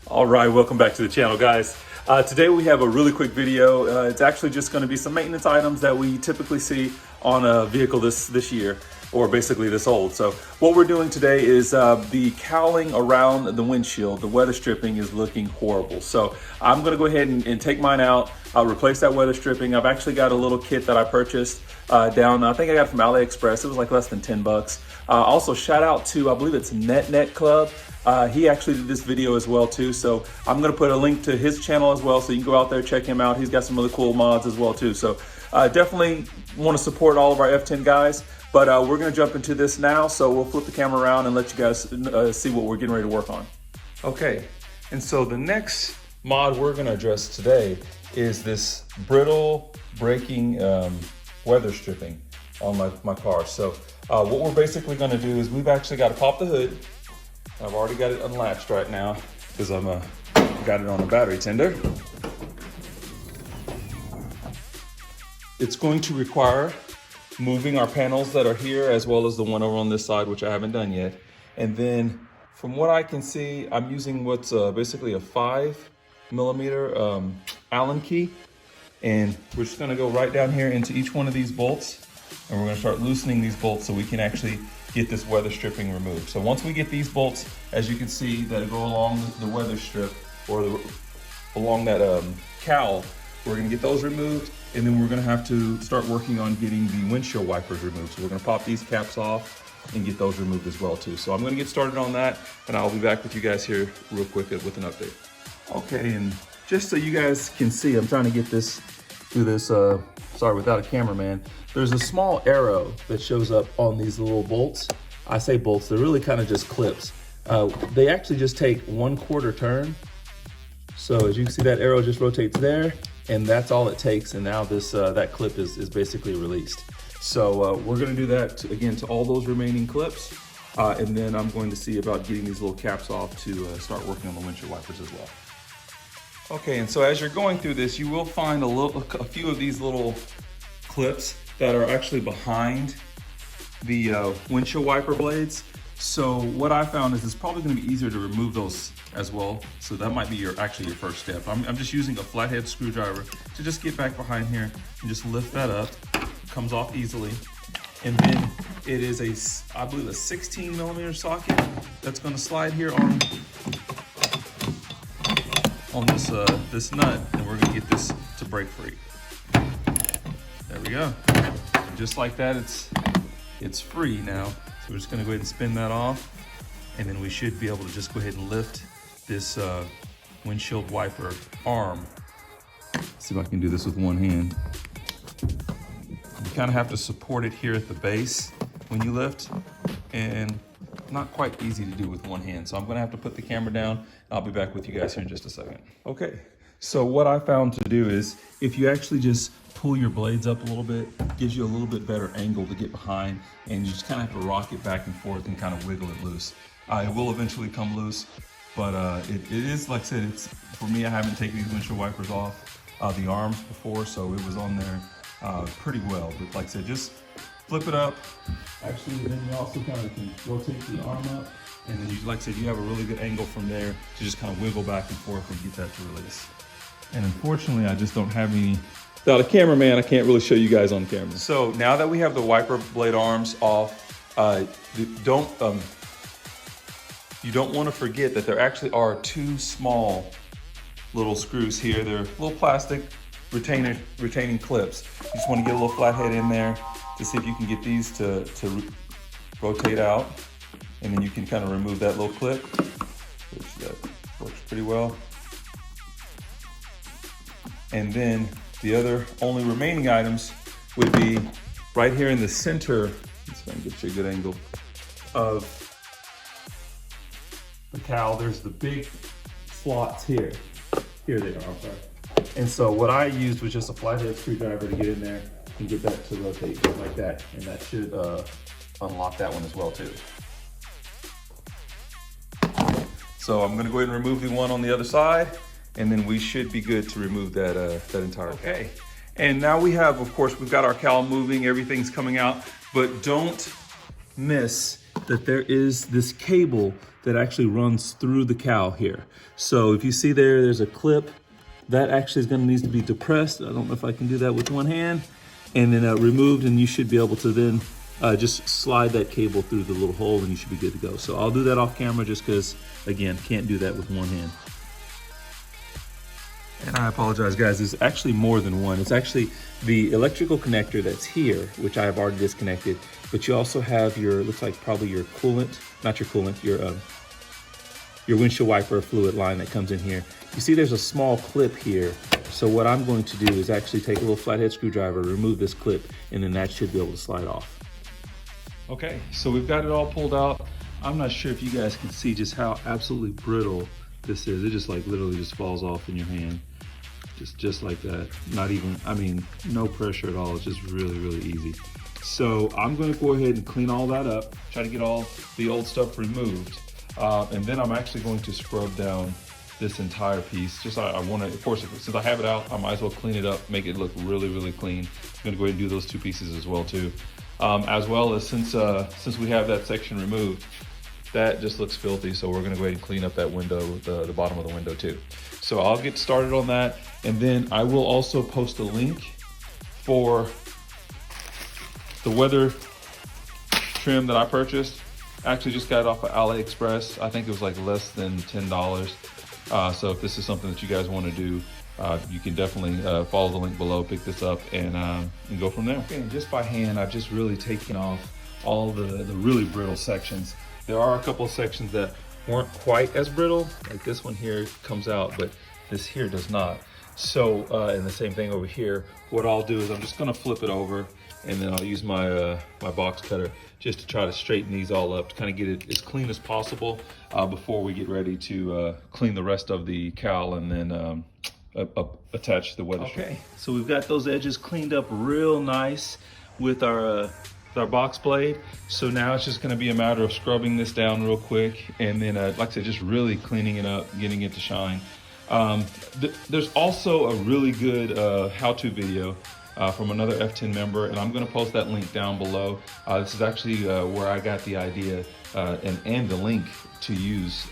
All right, welcome back to the channel, guys. Today we have a really quick video. It's actually just going to be some maintenance items that we typically see on a vehicle this year, or basically this old. So what we're doing today is the cowling around the windshield. The weather stripping is looking horrible. So I'm going to go ahead and take mine out. I'll replace that weather stripping. I've actually got a little kit that I purchased down, I think I got it from AliExpress. It was like less than 10 bucks. Also shout out to, I believe it's Net Club. He actually did this video as well too, so I'm gonna put a link to his channel as well, so you can go out there, check him out. He's got some really cool mods as well too. So definitely want to support all of our F10 guys, but we're gonna jump into this now. So we'll flip the camera around and let you guys see what we're getting ready to work on. Okay, and so the next mod we're gonna address today is this brittle braking weather stripping on my car. So what we're basically gonna do is we've actually got to pop the hood. I've already got it unlatched right now because I'm got it on a battery tender. It's going to require moving our panels that are here as well as the one over on this side, which I haven't done yet. And then from what I can see, I'm using what's basically a 5mm Allen key. And we're just gonna go right down here into each one of these bolts. And we're gonna start loosening these bolts so we can actually get this weather stripping removed. So once we get these bolts, as you can see, that go along the weather strip or along that cowl, we're gonna get those removed, and then we're gonna have to start working on getting the windshield wipers removed. So we're gonna pop these caps off and get those removed as well too. So I'm gonna get started on that, and I'll be back with you guys here real quick with an update. Okay, and just so you guys can see, I'm trying to get this through this, sorry, without a cameraman. There's a small arrow that shows up on these little bolts. I say bolts, they're really kind of just clips. They actually just take 1/4 turn. So as you can see, that arrow just rotates there, and that's all it takes. And now this that clip is basically released. So we're gonna do that again to all those remaining clips. And then I'm going to see about getting these little caps off to start working on the windshield wipers as well. Okay, and so as you're going through this, you will find a few of these little clips that are actually behind the windshield wiper blades. So what I found is it's probably gonna be easier to remove those as well. So that might be actually your first step. I'm just using a flathead screwdriver to just get back behind here and just lift that up. It comes off easily. And then it is I believe a 16mm socket that's gonna slide here on this nut, and we're gonna get this to break free. There we go. And just like that, it's free now. So we're just gonna go ahead and spin that off, and then we should be able to just go ahead and lift this windshield wiper arm. Let's see if I can do this with one hand. You kind of have to support it here at the base when you lift, and not quite easy to do with one hand. So I'm gonna have to put the camera down. I'll be back with you guys here in just a second. Okay, so what I found to do is if you actually just pull your blades up a little bit, it gives you a little bit better angle to get behind, and you just kind of have to rock it back and forth and kind of wiggle it loose. It will eventually come loose, but it is, like I said, it's for me, I haven't taken these windshield wipers off the arms before, so it was on there pretty well. But like I said, just flip it up. Actually, then you also kind of can rotate the arm up, and then like I said, you have a really good angle from there to just kind of wiggle back and forth and get that to release. And unfortunately, I just don't have any. Without a cameraman, I can't really show you guys on camera. So now that we have the wiper blade arms off, you don't want to forget that there actually are two small little screws here. They're little plastic retaining clips. You just want to get a little flathead in there to see if you can get these to rotate out, and then you can kind of remove that little clip, which that works pretty well. And then the other only remaining items would be right here in the center. Let's see if I can get you a good angle of the cowl. There's the big slots here. Here they are, I'm sorry. And so what I used was just a flathead screwdriver to get in there and get that to rotate just like that. And that should unlock that one as well too. So I'm gonna go ahead and remove the one on the other side, and then we should be good to remove that entire cowl. Okay. And now we have, of course, we've got our cowl moving, everything's coming out, but don't miss that there is this cable that actually runs through the cowl here. So if you see there's a clip that actually is going to need to be depressed. I don't know if I can do that with one hand, and then removed, and you should be able to then just slide that cable through the little hole and you should be good to go. So I'll do that off camera just because, again, can't do that with one hand. And I apologize, guys, there's actually more than one. It's actually the electrical connector that's here, which I have already disconnected, but you also have your, looks like probably your coolant, not your coolant, your windshield wiper fluid line that comes in here. You see there's a small clip here. So what I'm going to do is actually take a little flathead screwdriver, remove this clip, and then that should be able to slide off. Okay, so we've got it all pulled out. I'm not sure if you guys can see just how absolutely brittle this is. It just like literally just falls off in your hand. Just like that. Not even, I mean, no pressure at all. It's just really, really easy. So I'm gonna go ahead and clean all that up, try to get all the old stuff removed. And then I'm actually going to scrub down this entire piece. Just I wanna, of course, since I have it out, I might as well clean it up, make it look really, really clean. I'm gonna go ahead and do those two pieces as well too. As well as since we have that section removed, that just looks filthy. So we're gonna go ahead and clean up that window, the bottom of the window too. So I'll get started on that. And then I will also post a link for the weather trim that I purchased. Actually just got it off of AliExpress. I think it was like less than $10. So if this is something that you guys want to do, you can definitely follow the link below, pick this up, and go from there. Okay, and just by hand, I've just really taken off all the really brittle sections. There are a couple of sections that weren't quite as brittle, like this one here comes out, but this here does not. So, and the same thing over here. What I'll do is I'm just gonna flip it over, and then I'll use my my box cutter just to try to straighten these all up, to kind of get it as clean as possible before we get ready to clean the rest of the cowl and then attach the weather strip. Okay, so we've got those edges cleaned up real nice with our box blade. So now it's just gonna be a matter of scrubbing this down real quick, and then like I said, just really cleaning it up, getting it to shine. There's also a really good how-to video from another F10 member, and I'm going to post that link down below. This is actually where I got the idea and the link to use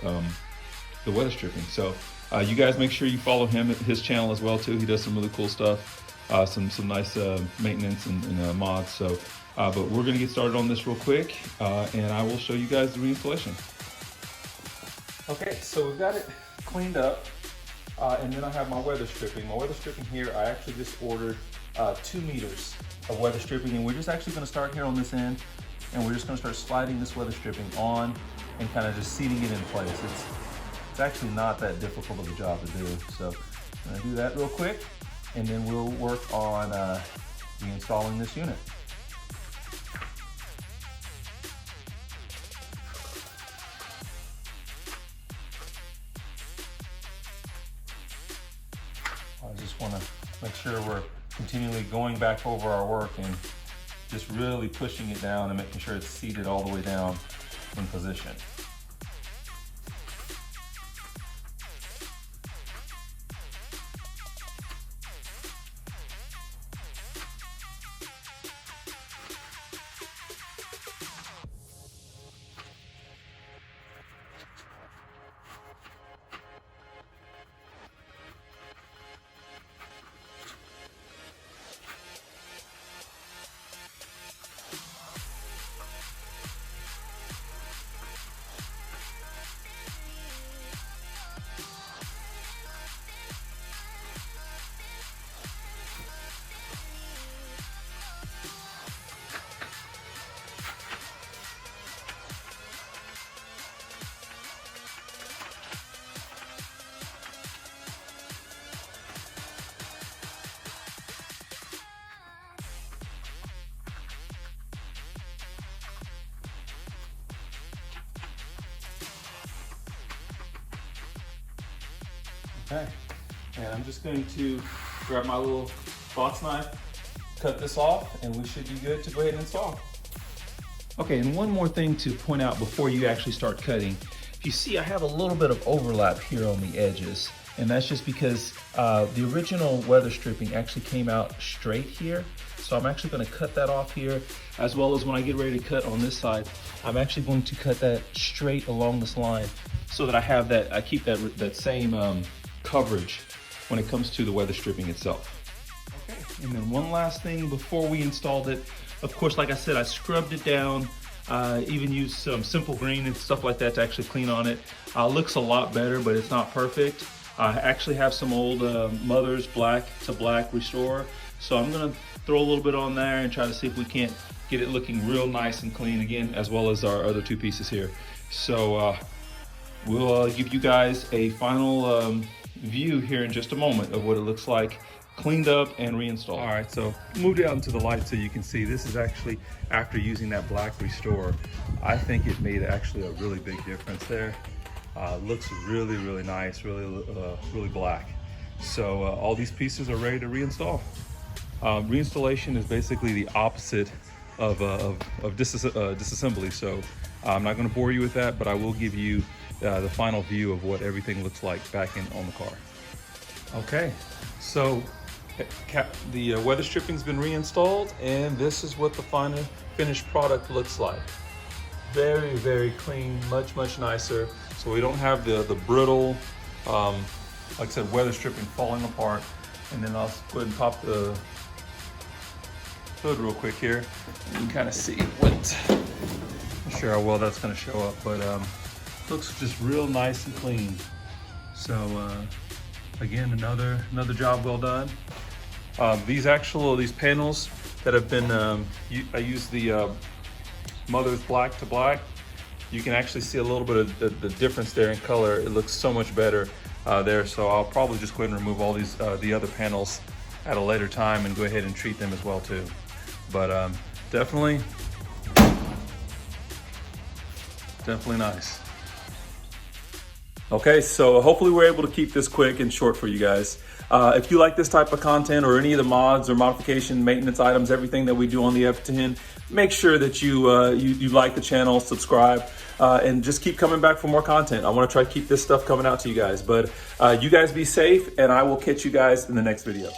the weather stripping. So you guys make sure you follow him, his channel as well too. He does some really cool stuff, some nice maintenance and mods. So, but we're going to get started on this real quick, and I will show you guys the reinstallation. Okay, so we've got it cleaned up. And then I have my weather stripping. My weather stripping here, I actually just ordered 2 meters of weather stripping, and we're just actually gonna start here on this end, and we're just gonna start sliding this weather stripping on and kind of just seating it in place. It's actually not that difficult of a job to do. So I'm gonna do that real quick, and then we'll work on reinstalling this unit. I just want to make sure we're continually going back over our work and just really pushing it down and making sure it's seated all the way down in position. Okay, and I'm just going to grab my little box knife, cut this off, and we should be good to go ahead and install. Okay, and one more thing to point out before you actually start cutting. If you see, I have a little bit of overlap here on the edges, And that's just because the original weather stripping actually came out straight here. So I'm actually gonna cut that off here, as well as when I get ready to cut on this side, I'm actually going to cut that straight along this line so that I keep that same coverage when it comes to the weather stripping itself. Okay, and then one last thing before we installed it, of course, like I said, I scrubbed it down, even used some simple green and stuff like that to actually clean on it. Looks a lot better, but it's not perfect. I actually have some old Mother's Black to Black Restore, so I'm gonna throw a little bit on there and try to see if we can't get it looking real nice and clean again, as well as our other two pieces here. So we'll give you guys a final view here in just a moment of what it looks like cleaned up and reinstalled. All right, so moved it out into the light so you can see this is actually after using that Black Restore. I think it made actually a really big difference there. Looks really, really nice, really black. So all these pieces are ready to reinstall. Reinstallation is basically the opposite of disassembly. So I'm not going to bore you with that, but I will give you the final view of what everything looks like back on the car. Okay, so the weather stripping's been reinstalled, and this is what the final finished product looks like. Very, very clean, much nicer. So we don't have the brittle, like I said, weather stripping falling apart. And then I'll go ahead and pop the hood real quick here. You can kind of see what, not sure how well that's going to show up, but looks just real nice and clean. So again, another job well done. These panels that have been, I use the Mother's Black to Black. You can actually see a little bit of the difference there in color. It looks so much better there. So I'll probably just go ahead and remove all these the other panels at a later time and go ahead and treat them as well too. But definitely nice. Okay, so hopefully we're able to keep this quick and short for you guys. If you like this type of content or any of the mods or modification maintenance items, everything that we do on the F10, make sure that you like the channel, subscribe, and just keep coming back for more content. I want to try to keep this stuff coming out to you guys. But you guys be safe, and I will catch you guys in the next video.